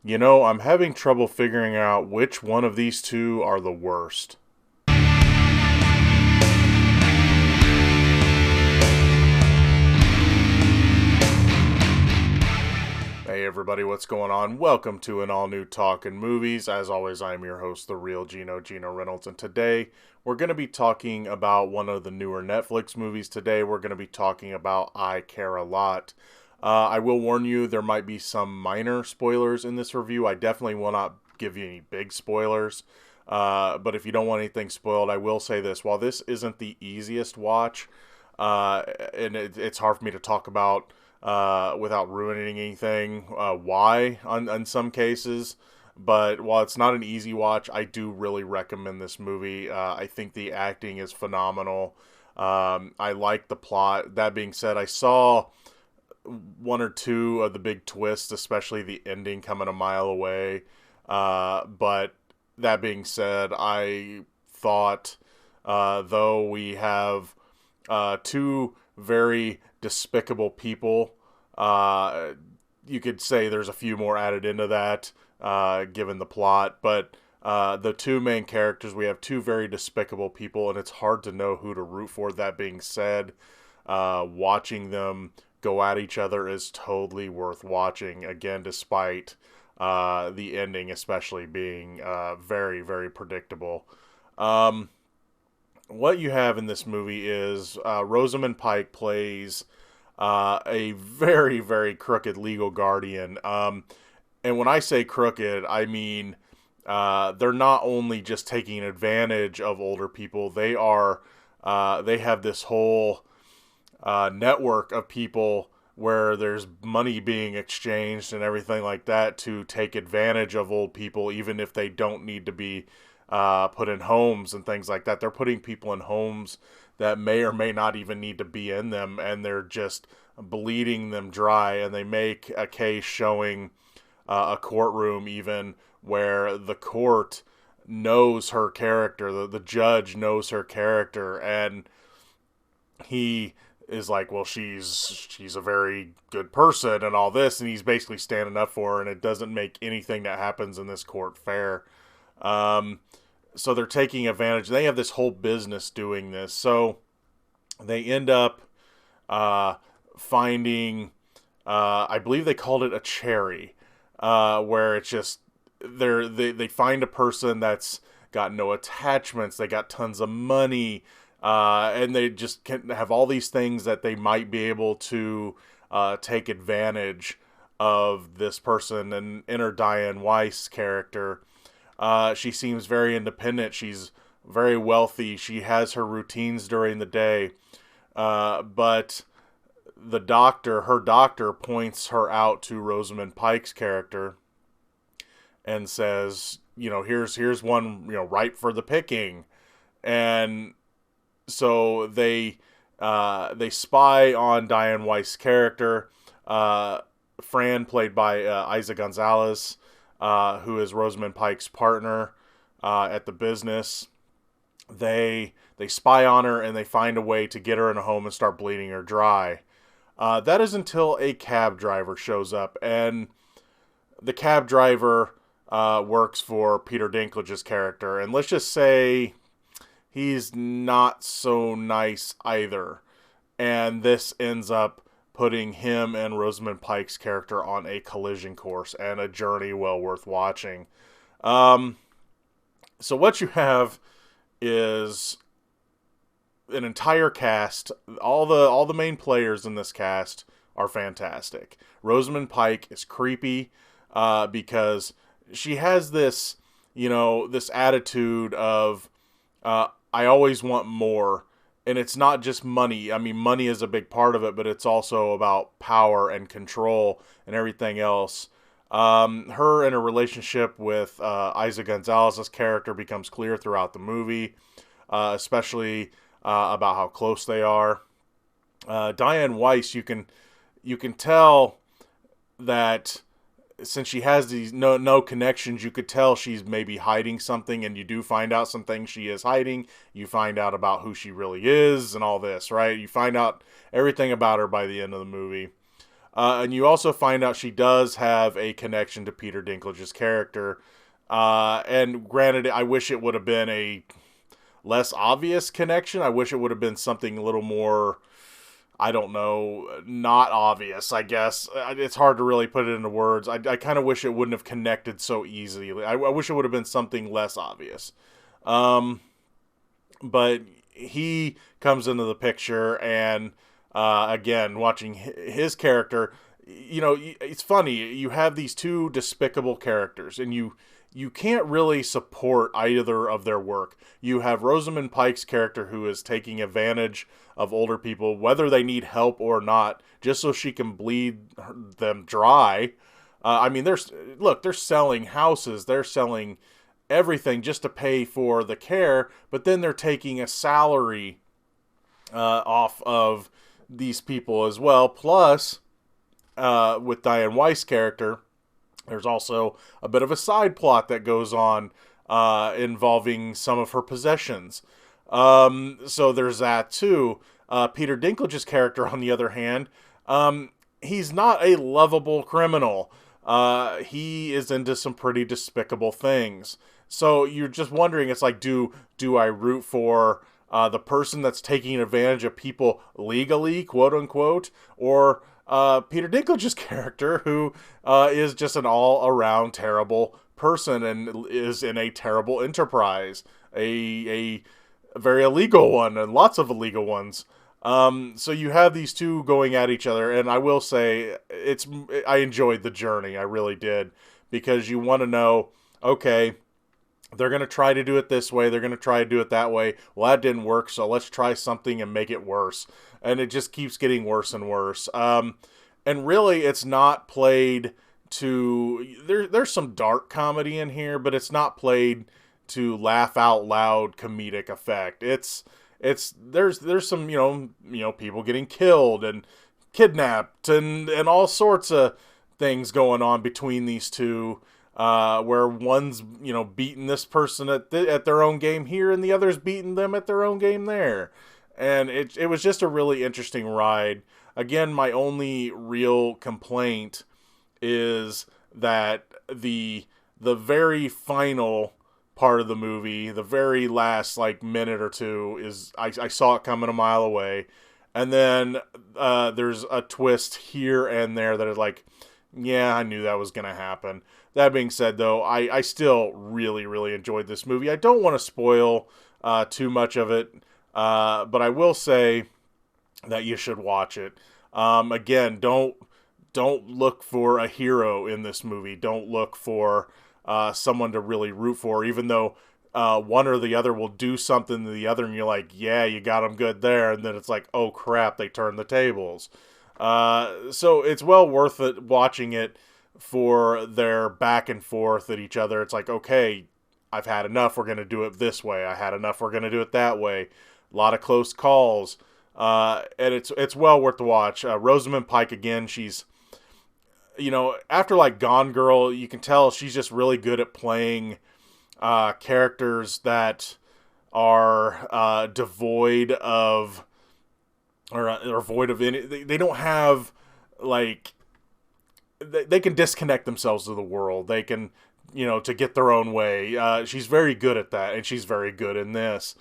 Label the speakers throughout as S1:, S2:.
S1: I'm having trouble figuring out which one of these two are the worst. Hey everybody, what's going on? Welcome to an all-new Talkin Movies. As always, I'm your host, the real Gino Reynolds, and today we're going to be talking about one of the newer Netflix movies. Today we're going to be talking about I Care a Lot. I will warn you, there might be some minor spoilers in this review. I definitely will not give you any big spoilers, but if you don't want anything spoiled, I will say this. While this isn't the easiest watch, and it's hard for me to talk about without ruining anything, why on some cases. But while it's not an easy watch, I do really recommend this movie. I think the acting is phenomenal. I like the plot. That being said, I saw one or two of the big twists, especially the ending coming a mile away. But that being said, I thought, though we have two very despicable people, you could say there's a few more added into that, given the plot, but the two main characters, we have two very despicable people, and it's hard to know who to root for. That being said, watching them go at each other is totally worth watching, again, despite the ending especially being very, very predictable. What you have in this movie is Rosamund Pike plays a very, very crooked legal guardian. And when I say crooked, I mean they're not only just taking advantage of older people, they have this whole network of people where there's money being exchanged and everything like that to take advantage of old people, even if they don't need to be put in homes and things like that. They're putting people in homes that may or may not even need to be in them, and they're just bleeding them dry. And they make a case showing a courtroom even where the court knows her character, the judge knows her character, and he is like, well, she's a very good person and all this, and he's basically standing up for her, and it doesn't make anything that happens in this court fair. So they're taking advantage. They have this whole business doing this. So they end up finding, I believe they called it a cherry, where it's just they find a person that's got no attachments. They got tons of money, and they just can have all these things that they might be able to take advantage of this person. And enter Diane Weiss character. She seems very independent. She's very wealthy. She has her routines during the day. But her doctor points her out to Rosamund Pike's character and says, here's one, ripe for the picking. And so they spy on Diane Weiss' character. Fran, played by Isa Gonzalez, who is Rosamund Pike's partner at the business. They spy on her, and they find a way to get her in a home and start bleeding her dry. That is until a cab driver shows up, and the cab driver works for Peter Dinklage's character, and let's just say he's not so nice either. And this ends up putting him and Rosamund Pike's character on a collision course and a journey well worth watching. So what you have is an entire cast. All the main players in this cast are fantastic. Rosamund Pike is creepy because she has this, this attitude of I always want more. And it's not just money. I mean, money is a big part of it, but it's also about power and control and everything else. Her in a relationship with Isa Gonzalez's character becomes clear throughout the movie, especially about how close they are. Diane Weiss, you can tell that since she has these no connections, you could tell she's maybe hiding something, and you do find out some things she is hiding. You find out about who she really is and all this, right? You find out everything about her by the end of the movie. And you also find out she does have a connection to Peter Dinklage's character. And granted, I wish it would have been a less obvious connection. I wish it would have been something a little more, I don't know, not obvious, I guess. It's hard to really put it into words. I kind of wish it wouldn't have connected so easily. I wish it would have been something less obvious. But he comes into the picture, and again, watching his character, it's funny. You have these two despicable characters, and you can't really support either of their work. You have Rosamund Pike's character, who is taking advantage of older people, whether they need help or not, just so she can bleed them dry. I mean, they're selling houses, they're selling everything just to pay for the care, but then they're taking a salary off of these people as well. Plus, with Diane Weiss's character, there's also a bit of a side plot that goes on involving some of her possessions. So there's that too. Peter Dinklage's character, on the other hand, he's not a lovable criminal. He is into some pretty despicable things. So you're just wondering, it's like, do I root for the person that's taking advantage of people legally, quote unquote, or Peter Dinklage's character, who is just an all-around terrible person and is in a terrible enterprise, a very illegal one, and lots of illegal ones. So you have these two going at each other, and I will say I enjoyed the journey. I really did, because you want to know, okay, they're going to try to do it this way, they're going to try to do it that way. Well, that didn't work, so let's try something and make it worse. And it just keeps getting worse and worse. And really, it's not played to... There's some dark comedy in here, but it's not played to laugh out loud comedic effect. There's some, people getting killed and kidnapped and all sorts of things going on between these two. Where one's, beating this person at their own game here, and the other's beating them at their own game there. And it was just a really interesting ride. Again, my only real complaint is that the very final part of the movie, the very last minute or two, is I saw it coming a mile away, and then there's a twist here and there that is like, yeah, I knew that was gonna happen. That being said, though, I still really, really enjoyed this movie. I don't want to spoil too much of it, but I will say that you should watch it. Again, don't look for a hero in this movie. Don't look for someone to really root for, even though one or the other will do something to the other, and you're like, yeah, you got them good there, and then it's like, oh crap, they turned the tables. So it's well worth it watching it for their back and forth at each other. It's like, okay, I've had enough, we're going to do it this way. I had enough, we're going to do it that way. A lot of close calls. And it's well worth the watch. Rosamund Pike, again, she's, after Gone Girl, you can tell she's just really good at playing characters that are devoid of, or void of any, they don't have, they can disconnect themselves to the world. They can, to get their own way. She's very good at that, and she's very good in this.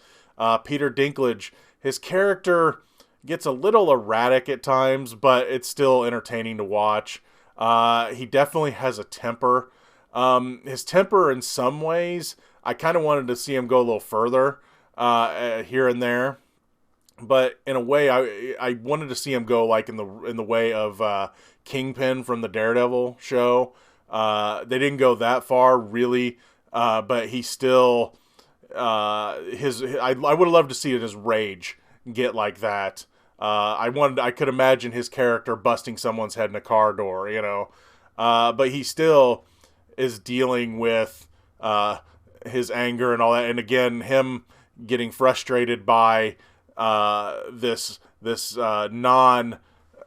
S1: Peter Dinklage, his character gets a little erratic at times, but it's still entertaining to watch. He definitely has a temper. His temper, in some ways, I kind of wanted to see him go a little further here and there. But in a way, I wanted to see him go in the way of Kingpin from the Daredevil show. They didn't go that far, really, but he still I would have loved to see his rage get like that. I could imagine his character busting someone's head in a car door, but he still is dealing with his anger and all that, and again, him getting frustrated by this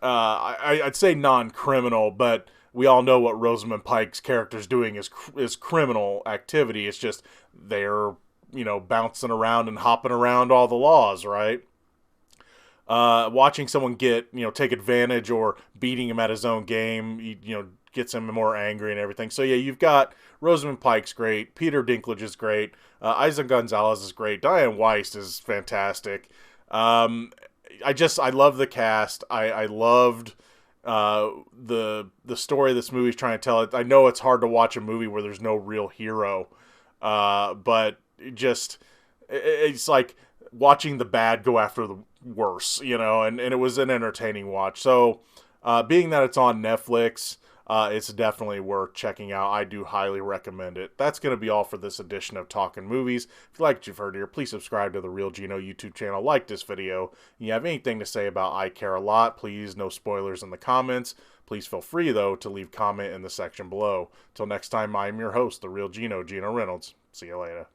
S1: I'd say non-criminal, but we all know what Rosamund Pike's character's doing is criminal activity. It's just they're bouncing around and hopping around all the laws, right? watching someone get, take advantage or beating him at his own game, gets him more angry and everything. So yeah, you've got Rosamund Pike's great, Peter Dinklage is great, Isaac Gonzalez is great, Diane Weiss is fantastic. I love the cast. I loved the story this movie's trying to tell. I know it's hard to watch a movie where there's no real hero, but it's like watching the bad go after the worse, and it was an entertaining watch. So, being that it's on Netflix, it's definitely worth checking out. I do highly recommend it. That's going to be all for this edition of Talkin Movies. If you like what you've heard here, please subscribe to the Real Gino YouTube channel. Like this video. If you have anything to say about I Care a Lot, please, no spoilers in the comments. Please feel free, though, to leave comment in the section below. Till next time, I'm your host, the Real Gino, Gino Reynolds. See you later.